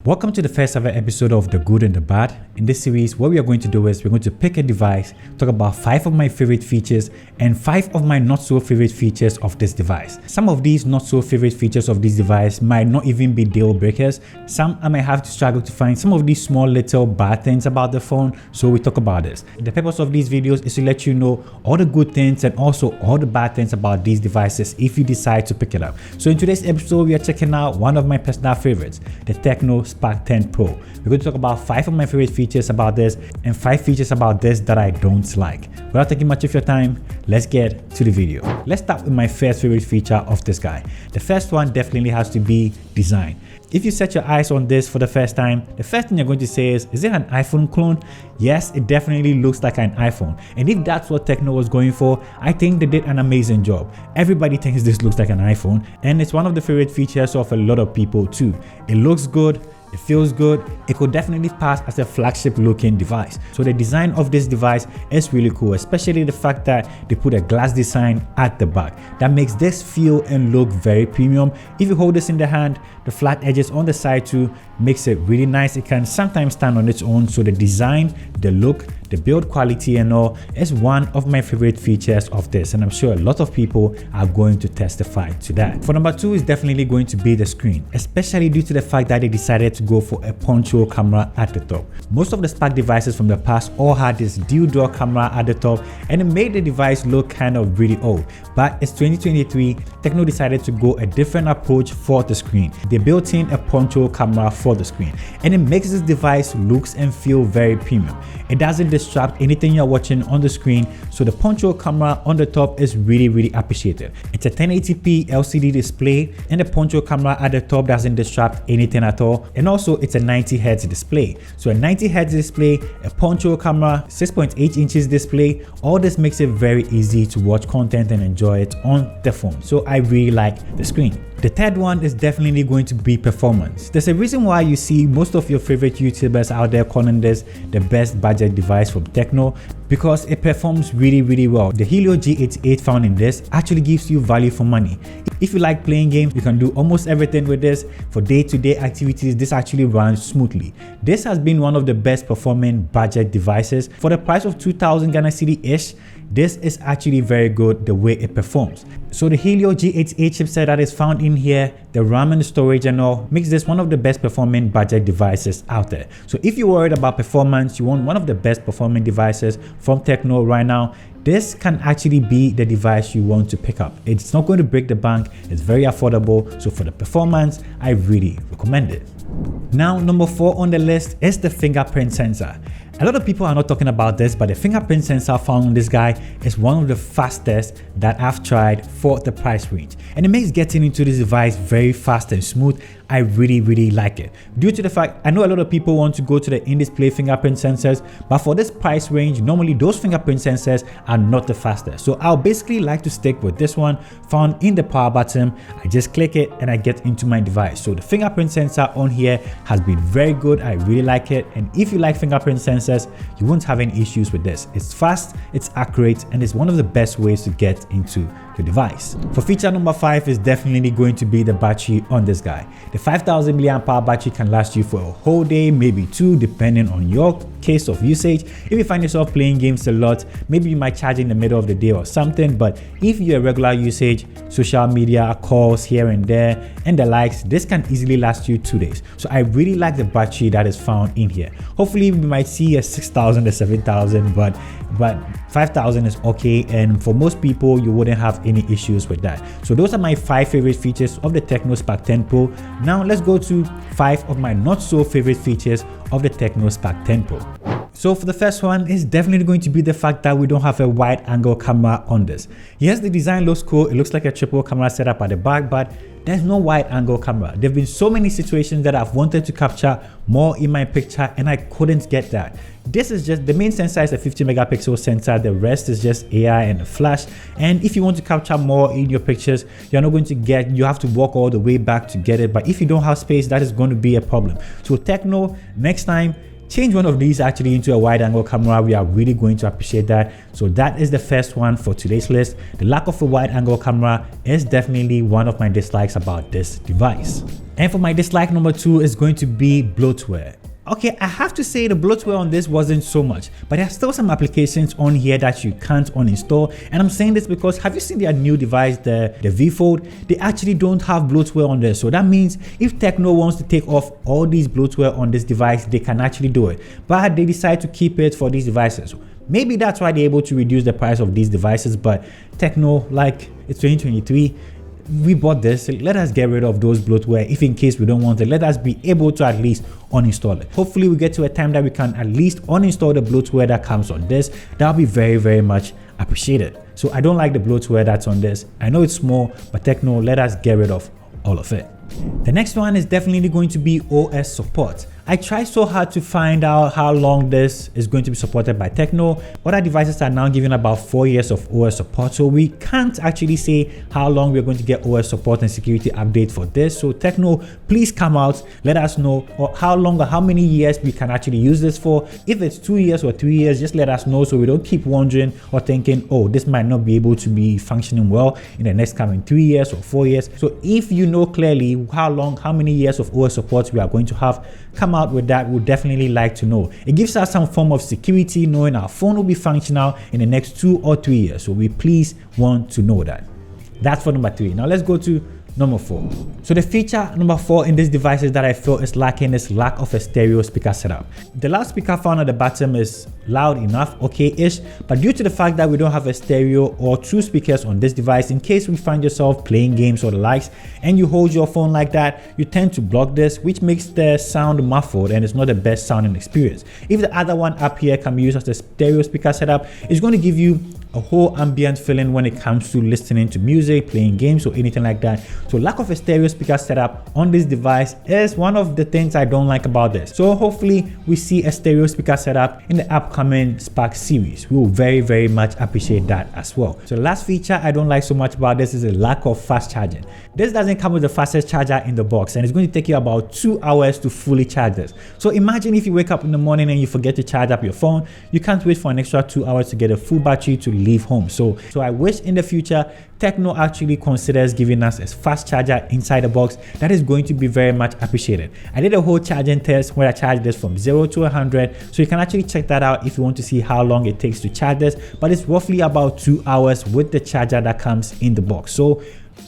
Welcome to the first ever episode of The Good and the Bad. In this series, what we are going to do is we're going to pick a device, talk about 5 of my favorite features and 5 of my not so favorite features of this device. Some of these not so favorite features of this device might not even be deal breakers. Some I might have to struggle to find some of these small little bad things about the phone, so we talk about this. The purpose of these videos is to let you know all the good things and also all the bad things about these devices if you decide to pick it up. So in today's episode, we are checking out one of my personal favorites, the Tecno Spark 10 Pro. We're going to talk about 5 of my favorite features about this and 5 features about this that I don't like. Without taking much of your time, let's get to the video. Let's start with my first favorite feature of this guy. The first one definitely has to be design. If you set your eyes on this for the first time, the first thing you're going to say is it an iPhone clone? Yes, it definitely looks like an iPhone. And if that's what Tecno was going for, I think they did an amazing job. Everybody thinks this looks like an iPhone, and it's one of the favorite features of a lot of people too. It looks good. It feels good. It could definitely pass as a flagship looking device. So the design of this device is really cool, especially the fact that they put a glass design at the back. That makes this feel and look very premium. If you hold this in the hand, the flat edges on the side too makes it really nice. It can sometimes stand on its own. So the design, the look, the build quality and all is one of my favorite features of this, and I'm sure a lot of people are going to testify to that. For number 2 is definitely going to be the screen, especially due to the fact that they decided to go for a punch hole camera at the top. Most of the Spark devices from the past all had this dual door camera at the top, and it made the device look kind of really old. But it's 2023, Tecno decided to go a different approach for the screen. They built in a punch hole camera for the screen, and it makes this device looks and feel very premium. It doesn't disrupt anything you're watching on the screen, so the punch hole camera on the top is really appreciated. It's a 1080p LCD display, and the punch hole camera at the top doesn't disrupt anything at all. And also it's a 90Hz display. So a 90Hz display, a punch hole camera, 6.8 inches display, all this makes it very easy to watch content and enjoy it on the phone. So I really like the screen. The third one is definitely going to be performance. There's a reason why you see most of your favorite YouTubers out there calling this the best budget device from Tecno, because it performs really well. The Helio G88 found in this actually gives you value for money. If you like playing games, you can do almost everything with this. For day-to-day activities, this actually runs smoothly. This has been one of the best performing budget devices. For the price of 2000 Ghana cedi-ish, this is actually very good the way it performs. So the Helio G88 chipset that is found in here, the RAM and the storage and all, makes this one of the best performing budget devices out there. So if you're worried about performance, you want one of the best performing devices from Tecno right now, this can actually be the device you want to pick up. It's not going to break the bank, it's very affordable, so for the performance, I really recommend it. Now, number 4 on the list is the fingerprint sensor. A lot of people are not talking about this, but the fingerprint sensor found on this guy is one of the fastest that I've tried for the price range. And it makes getting into this device very fast and smooth. I really like it. Due to the fact, I know a lot of people want to go to the in-display fingerprint sensors, but for this price range, normally those fingerprint sensors are not the fastest. So I'll basically like to stick with this one found in the power button. I just click it and I get into my device. So the fingerprint sensor on here has been very good. I really like it. And if you like fingerprint sensors, you won't have any issues with this. It's fast, it's accurate, and it's one of the best ways to get into the device. For feature number 5 is definitely going to be the battery on this guy. The 5000 mAh battery can last you for a whole day, maybe 2, depending on your case of usage. If you find yourself playing games a lot, maybe you might charge in the middle of the day or something, but if you're a regular usage, social media, calls here and there, and the likes, this can easily last you 2 days. So I really like the battery that is found in here. Hopefully we might see a 6000 or 7000, but 5000 is okay, and for most people you wouldn't have any issues with that. So those are my 5 favorite features of the Tecno Spark 10 Pro. Now let's go to 5 of my not so favorite features of the Tecno Spark 10 Pro. So for the first one is definitely going to be the fact that we don't have a wide angle camera on this. Yes, the design looks cool. It looks like a triple camera setup at the back, but there's no wide angle camera. There have been so many situations that I've wanted to capture more in my picture and I couldn't get that. This is just, the main sensor is a 50 megapixel sensor. The rest is just AI and a flash. And if you want to capture more in your pictures, you're not going to get, you have to walk all the way back to get it. But if you don't have space, that is going to be a problem. So Tecno, next time, change one of these actually into a wide angle camera, we are really going to appreciate that. So that is the first one for today's list. The lack of a wide angle camera is definitely one of my dislikes about this device. And for my dislike number 2 is going to be bloatware. Okay, I have to say the bloatware on this wasn't so much, but there are still some applications on here that you can't uninstall. And I'm saying this because have you seen their new device, the V Fold? They actually don't have bloatware on there. So that means if Tecno wants to take off all these bloatware on this device, they can actually do it. But they decide to keep it for these devices. Maybe that's why they're able to reduce the price of these devices. But Tecno, like, it's 2023. We bought this, let us get rid of those bloatware. If in case we don't want it, let us be able to at least uninstall it. Hopefully we get to a time that we can at least uninstall the bloatware that comes on this. That'll be very much appreciated. So I don't like the bloatware that's on this. I know it's small, but Tecno, let us get rid of all of it. The next one is definitely going to be OS support. I tried so hard to find out how long this is going to be supported by Tecno. Other devices are now giving about 4 years of OS support, so we can't actually say how long we're going to get OS support and security update for this. So Tecno, please come out, let us know how long or how many years we can actually use this for. If it's 2 years or 3 years, just let us know so we don't keep wondering or thinking, oh, this might not be able to be functioning well in the next coming 3 years or 4 years. So if you know clearly how many years of OS support we are going to have, come out with that. We'd definitely like to know. It gives us some form of security knowing our phone will be functional in the next 2 or 3 years. So we please want to know that. That's for number 3. Now let's go to number 4. So the feature number 4 in this device that I feel is lacking is lack of a stereo speaker setup. The loudspeaker found at the bottom is loud enough, okay-ish, but due to the fact that we don't have a stereo or 2 speakers on this device, in case we find yourself playing games or the likes and you hold your phone like that, you tend to block this, which makes the sound muffled and it's not the best sounding experience. If the other one up here can be used as a stereo speaker setup, it's going to give you a whole ambient feeling when it comes to listening to music, playing games or anything like that. So lack of a stereo speaker setup on this device is one of the things I don't like about this. So hopefully we see a stereo speaker setup in the upcoming Spark series. We will very much appreciate that as well. So the last feature I don't like so much about this is the lack of fast charging. This doesn't come with the fastest charger in the box and it's going to take you about 2 hours to fully charge this. So imagine if you wake up in the morning and you forget to charge up your phone, you can't wait for an extra 2 hours to get a full battery to leave home. So I wish in the future Tecno actually considers giving us a fast charger inside the box. That is going to be very much appreciated. I did a whole charging test where I charged this from 0 to 100, so you can actually check that out if you want to see how long it takes to charge this, but it's roughly about 2 hours with the charger that comes in the box. So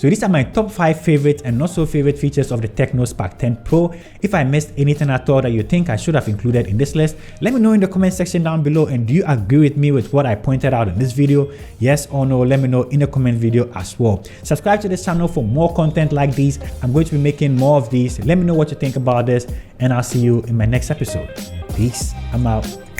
these are my top 5 favorite and not so favorite features of the Tecno Spark 10 Pro. If I missed anything at all that you think I should have included in this list, let me know in the comment section down below. And do you agree with me with what I pointed out in this video? Yes or no? Let me know in the comment video as well. Subscribe to this channel for more content like these. I'm going to be making more of these. Let me know what you think about this and I'll see you in my next episode. Peace. I'm out.